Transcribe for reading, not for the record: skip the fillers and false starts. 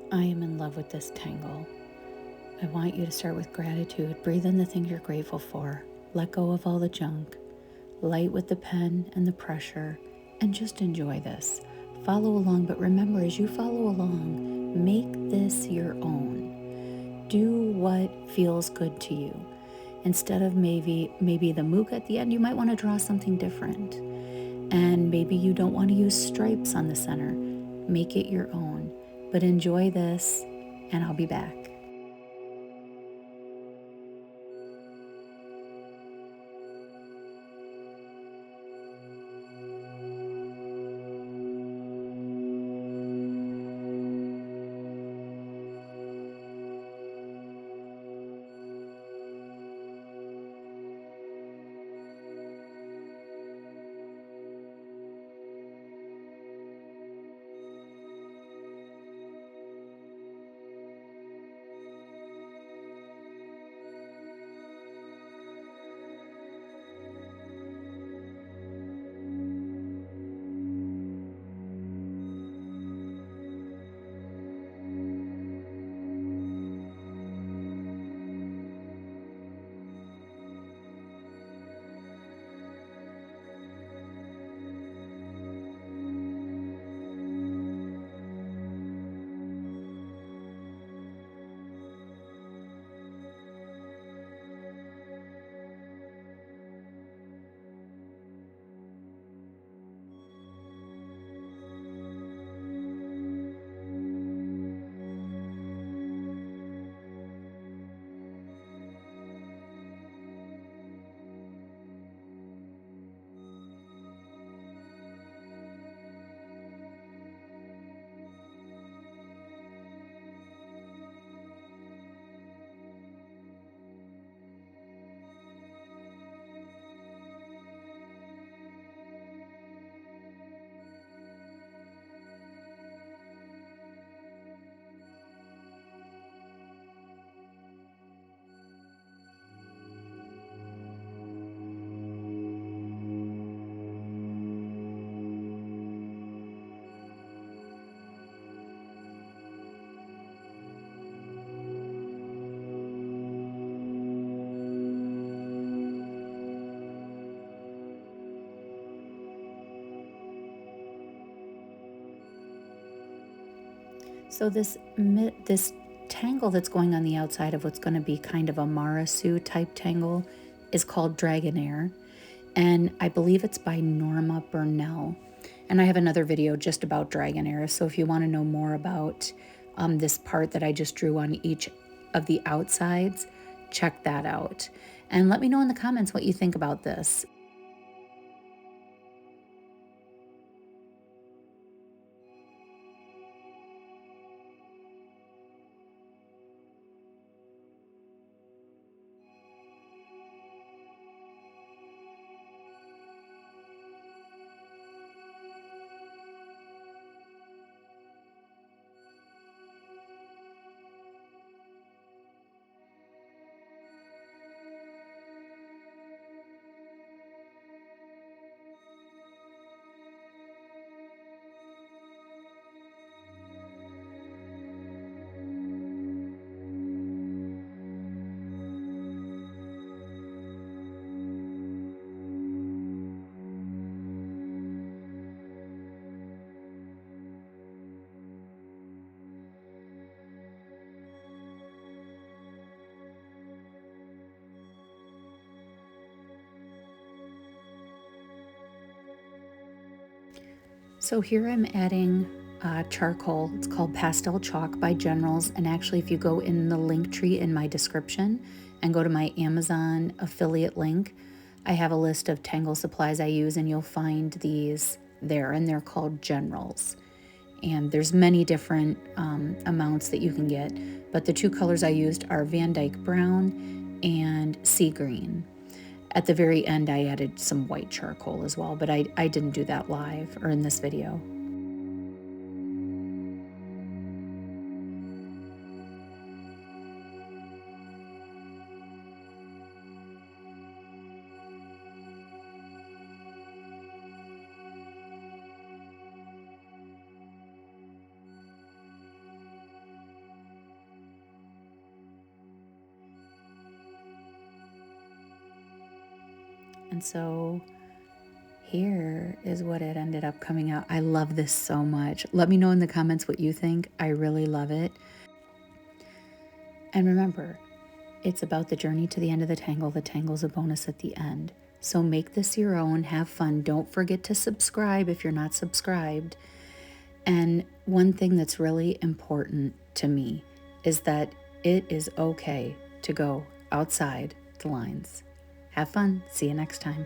I am in love with this tangle. I want you to start with gratitude. Breathe in the things you're grateful for. Let go of all the junk. Light with the pen and the pressure, and just enjoy this. Follow along, but remember, as you follow along, make this your own. Do what feels good to you. Instead of maybe the mook at the end, you might want to draw something different. And maybe you don't want to use stripes on the center. Make it your own. But enjoy this, and I'll be back. So this tangle that's going on the outside of what's going to be kind of a marasu type tangle is called Dragonair, and I believe it's by Norma Burnell. And I have another video just about Dragonair, so if you want to know more about this part that I just drew on each of the outsides, check that out. And let me know in the comments what you think about this. So here I'm adding charcoal. It's called Pastel Chalk by Generals. And actually, if you go in the link tree in my description and go to my Amazon affiliate link, I have a list of tangle supplies I use, and you'll find these there, and they're called Generals. And there's many different amounts that you can get, but the two colors I used are Van Dyke Brown and Sea Green. At the very end, I added some white charcoal as well, but I didn't do that live or in this video. And so here is what it ended up coming out. I love this so much. Let me know in the comments what you think. I really love it. And remember, it's about the journey to the end of the tangle. The tangle's a bonus at the end. So make this your own, have fun. Don't forget to subscribe if you're not subscribed. And one thing that's really important to me is that it is okay to go outside the lines. Have fun. See you next time.